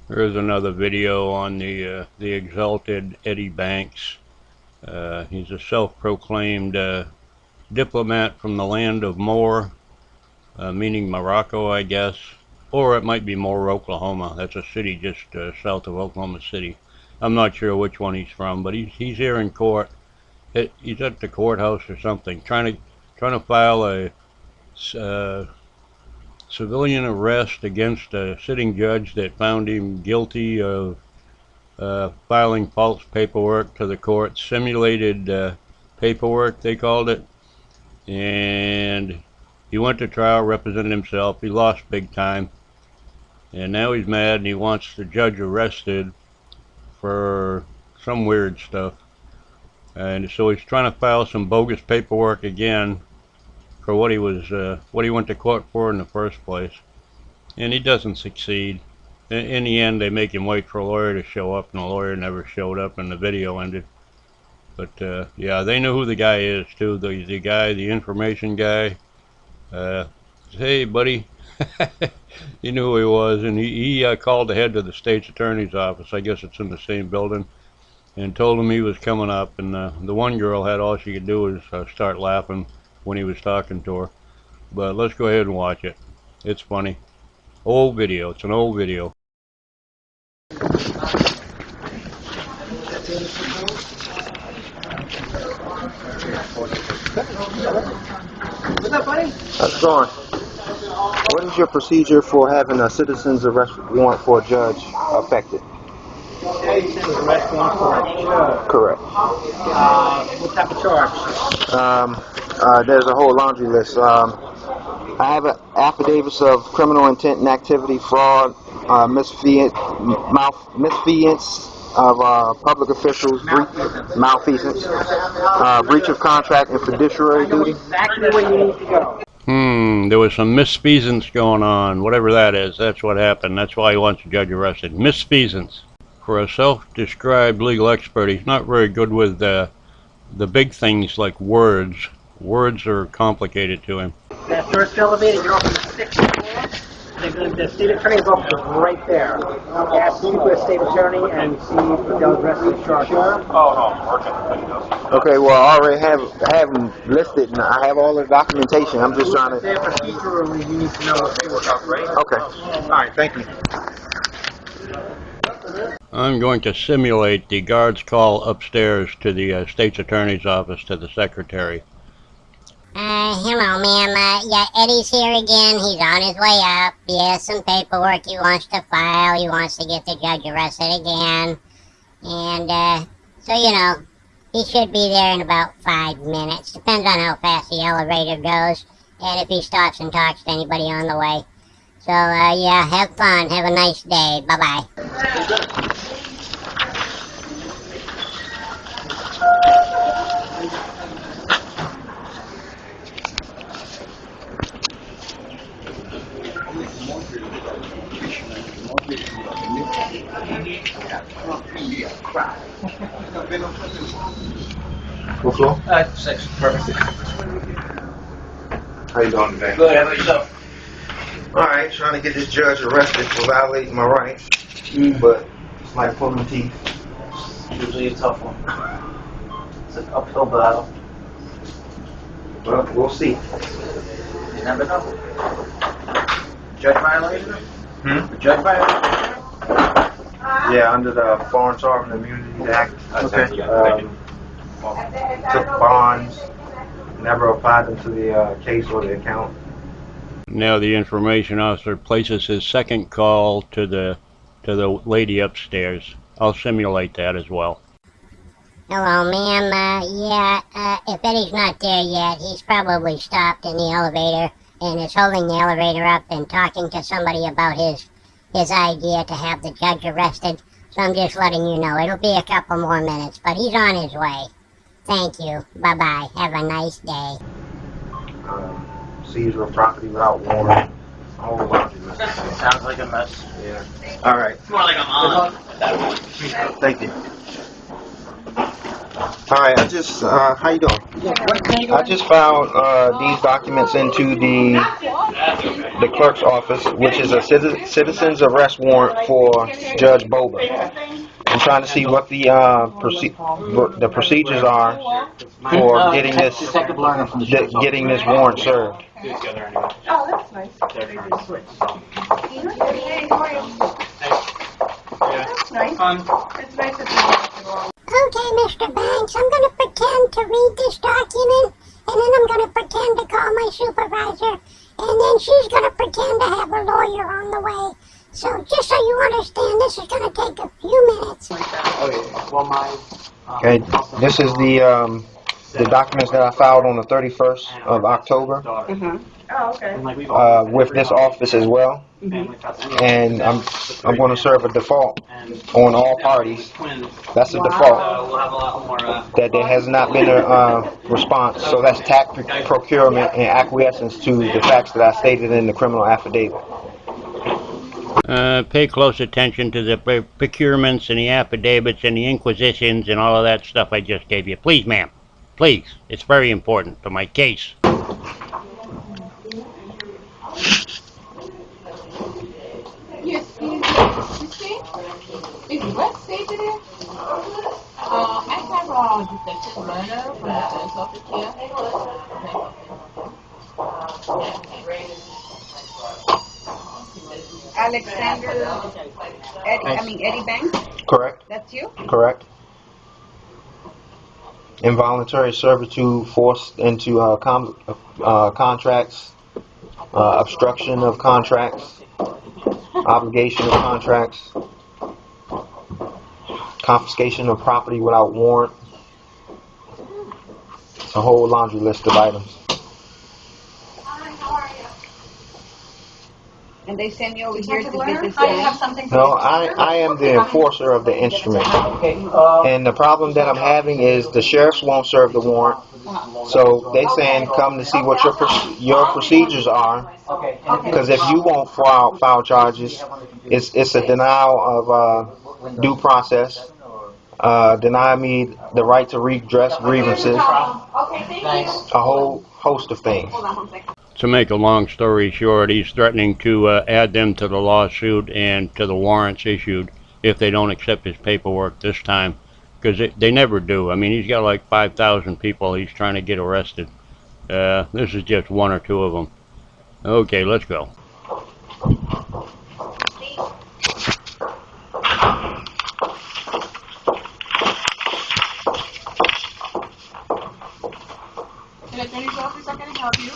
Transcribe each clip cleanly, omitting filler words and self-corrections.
Here's another video on the exalted Eddie Banks. He's a self-proclaimed diplomat from the land of Moore, meaning Morocco, I guess. Or it might be Moore, Oklahoma. That's a city just south of Oklahoma City. I'm not sure which one he's from, but he's here in court. He's at the courthouse or something, trying to file a civilian arrest against a sitting judge that found him guilty of filing false paperwork to the court, simulated paperwork they called it, and he went to trial, represented himself. He lost big time, and now he's mad and he wants the judge arrested for some weird stuff. And so he's trying to file some bogus paperwork again for what he went to court for in the first place, and he doesn't succeed. In the end, they make him wait for a lawyer to show up, and the lawyer never showed up, and the video ended. But yeah, they know who the guy is too. The guy, the information guy. Hey, buddy, he knew who he was, and he called ahead to the state's attorney's office. I guess it's in the same building, and told him he was coming up. And the one girl had all she could do was start laughing when he was talking to her. But let's go ahead and watch it. It's funny. Old video. It's an old video. What's up, buddy? How's it going? What is your procedure for having a citizen's arrest warrant for a judge affected? Citizen's arrest warrant for a judge. Correct. What type of charge? There's a whole laundry list. I have affidavits of criminal intent and activity, fraud, misfeasance of public officials, malfeasance, breach of contract, and fiduciary duty. Exactly where you need to go. There was some misfeasance going on, whatever that is. That's what happened. That's why he wants the judge arrested. Misfeasance. For a self-described legal expert, he's not very good with the big things like words. Words are complicated to him. That first elevator, you're up on the 6th floor. The state attorney's office is right there. Ask you for a state attorney and see if they'll address the charge. Oh, no, I'm working. Okay, well, I already have them listed, and I have all the documentation. I'm just trying to... There procedurally, you need to know what's going on, right? Okay. All right, thank you. I'm going to simulate the guard's call upstairs to the state's attorney's office to the secretary. Hello, ma'am. Yeah, Eddie's here again. He's on his way up. He has some paperwork he wants to file. He wants to get the judge arrested again. And, so, you know, he should be there in about 5 minutes. Depends on how fast the elevator goes and if he stops and talks to anybody on the way. So, yeah, have fun. Have a nice day. Bye-bye. What floor? 6, perfect. How you doing today? Good, how about yourself? All right, trying to get this judge arrested for violating my rights, but it's like pulling teeth. Usually a tough one. It's an uphill battle. Well, we'll see. You never know. Judge violation? The judge violation? Yeah, under the Foreign Sovereign Immunity Act. Okay. Took bonds, never applied them to the case or the account. Now the information officer places his second call to the lady upstairs. I'll simulate that as well. Hello, ma'am. Yeah, if Eddie's not there yet, he's probably stopped in the elevator and is holding the elevator up and talking to somebody about his idea to have the judge arrested. So I'm just letting you know. It'll be a couple more minutes, but he's on his way. Thank you. Bye-bye. Have a nice day. Seizure of property without warrant. A whole laundry list. Sounds like a mess. Yeah. All right. It's more like I'm on that one. Thank you. All right. How you doing? I just filed these documents into the the clerk's office, which is a citizen's arrest warrant for Judge Bober. I'm trying to see what the procedures are for getting this warrant served. Oh, that's nice. That's nice. It's nice that you Okay, Mr. Banks, I'm going to pretend to read this document, and then I'm going to pretend to call my supervisor, and then she's going to pretend to have a lawyer on the way. So just so you understand, this is going to take a few minutes. Okay, this is the documents that I filed on the 31st of October. Oh, okay. With this office as well, and I'm going to serve a default on all parties. That's the default. That there has not been a response. So that's tax procurement and acquiescence to the facts that I stated in the criminal affidavit. Pay close attention to the procurements and the affidavits and the inquisitions and all of that stuff I just gave you. Please, ma'am. Please. It's very important for my case. Yes, is what state it is? I have a detective letter from the police officer here. Alexander, Eddie Banks? Correct. That's you? Correct. Involuntary servitude, forced into contracts, obstruction of contracts, obligation of contracts, confiscation of property without warrant. It's a whole laundry list of items. And they send you over here to get this done? No, I am the enforcer of the instrument. And the problem that I'm having is the sheriffs won't serve the warrant. So they saying come to see what your procedures are. Because if you won't file charges, it's a denial of due process. Deny me the right to redress grievances. A whole host of things. To make a long story short, he's threatening to add them to the lawsuit and to the warrants issued if they don't accept his paperwork this time, because they never do. I mean, he's got like 5,000 people he's trying to get arrested. This is just one or two of them. Okay, let's go. The attorney's office, I can help you.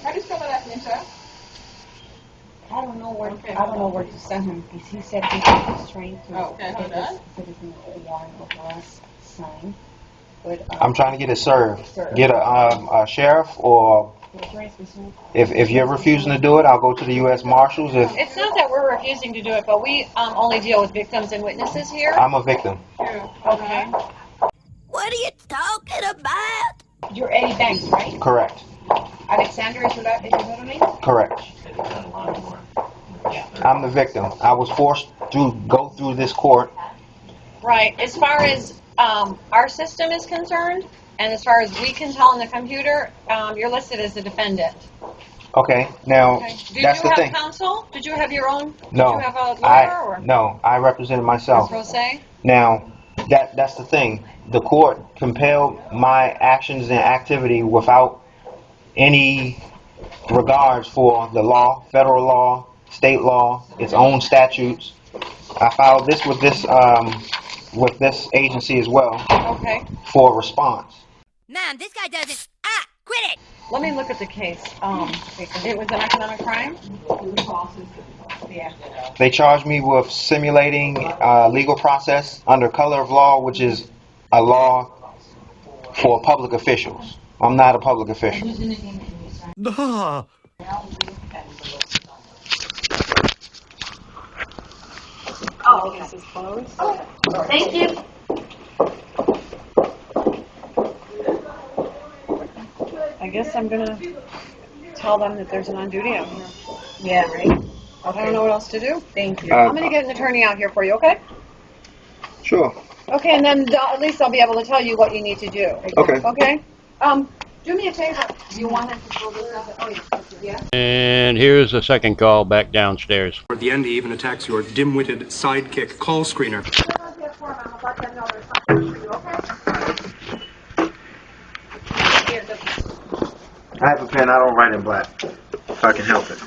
How do you spell the last name, sir? I don't know where to send him because he said he was trying to hold on. put his warrant over us signed. But I'm trying to get it served. Get a sheriff, or if you're refusing to do it, I'll go to the U.S. Marshals. It's not that we're refusing to do it, but we only deal with victims and witnesses here. I'm a victim. Okay. What are you talking about? You're Eddie Banks, right? Correct. Alexander is your middle name? Correct. I'm the victim. I was forced to go through this court. Right. As far as our system is concerned, and as far as we can tell on the computer, you're listed as the defendant. Okay. Now, Okay. that's the thing. Did you have counsel? Did you have your own? No. Did you have a lawyer? Or? No, I represented myself. Pro se? Now, that's the thing. The court compelled my actions and activity without any regards for the law, federal law, state law, its own statutes. I filed this with this agency as well. Okay. For a response. Man, this guy doesn't. Quit it! Let me look at the case. It was an economic crime? Yeah. They charged me with simulating legal process under color of law, which is a law for public officials. I'm not a public official. Oh, this is closed. Thank you. I guess I'm going to tell them that there's an on duty out here. Yeah, right? I don't know what else to do. Thank you. I'm going to get an attorney out here for you, okay? Sure. Okay, and then at least I'll be able to tell you what you need to do. Okay. Okay? Do me a favor. You want him to pull this up? Oh, yeah. And here's the second call back downstairs. At the end, he even attacks your dim-witted sidekick call screener. I have a pen. I don't write in black. If I can help it.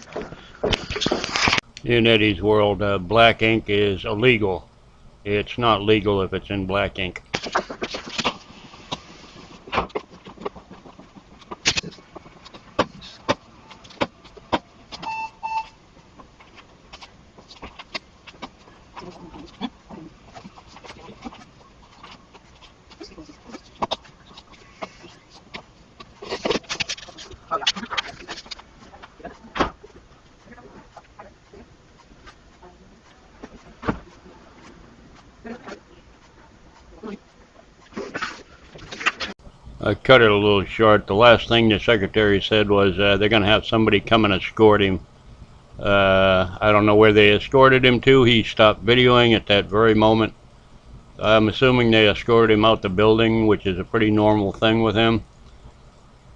In Eddie's world, black ink is illegal. It's not legal if it's in black ink. I cut it a little short. The last thing the secretary said was they're going to have somebody come and escort him. I don't know where they escorted him to. He stopped videoing at that very moment. I'm assuming they escorted him out the building, which is a pretty normal thing with him.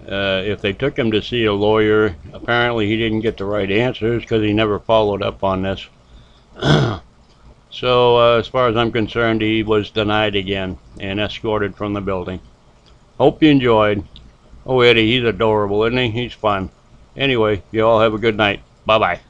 If they took him to see a lawyer, apparently he didn't get the right answers because he never followed up on this. So as far as I'm concerned, he was denied again and escorted from the building. Hope you enjoyed. Oh, Eddie, he's adorable, isn't he? He's fun. Anyway, you all have a good night. Bye-bye.